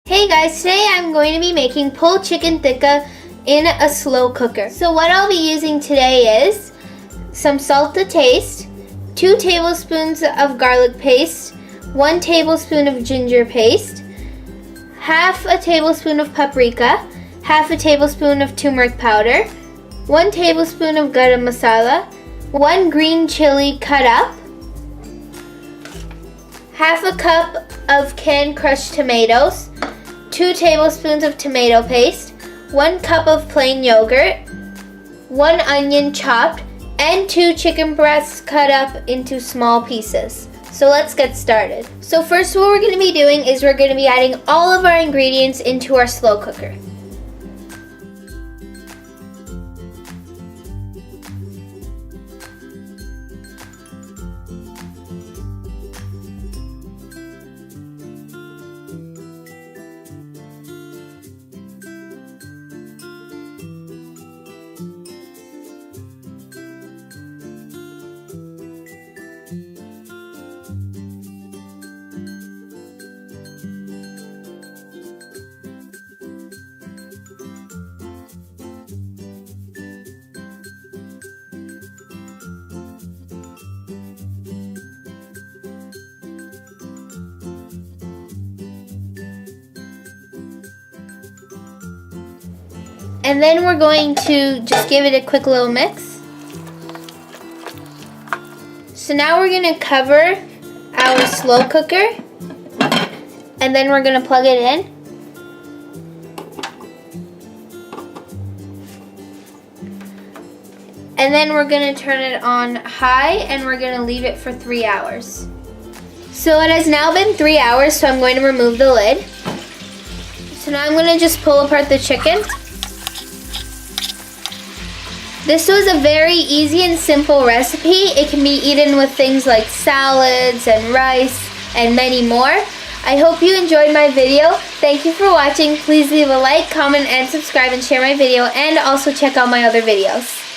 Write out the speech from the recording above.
Hey guys, today I'm going to be making pulled chicken tikka in a slow cooker. So what I'll be using today is some salt to taste, 2 tablespoons of garlic paste, 1 tablespoon of ginger paste, half a tablespoon of paprika, half a tablespoon of turmeric powder, 1 tablespoon of Garam Masala, 1 green chili cut up, half a cup of canned crushed tomatoes, 2 tablespoons of tomato paste, 1 cup of plain yogurt, 1 onion chopped, and 2 chicken breasts cut up into small pieces. So let's get started. So first what we're going to be doing is we're going to be adding all of our ingredients into our slow cooker. And then we're going to just give it a quick little mix. So now we're going to cover our slow cooker, and then we're going to plug it in. And then we're going to turn it on high, and we're going to leave it for 3 hours. So it has now been 3 hours, so I'm going to remove the lid. So now I'm going to just pull apart the chicken. This was a very easy and simple recipe. It can be eaten with things like salads and rice and many more. I hope you enjoyed my video. Thank you for watching. Please leave a like, comment, and subscribe and share my video, and also check out my other videos.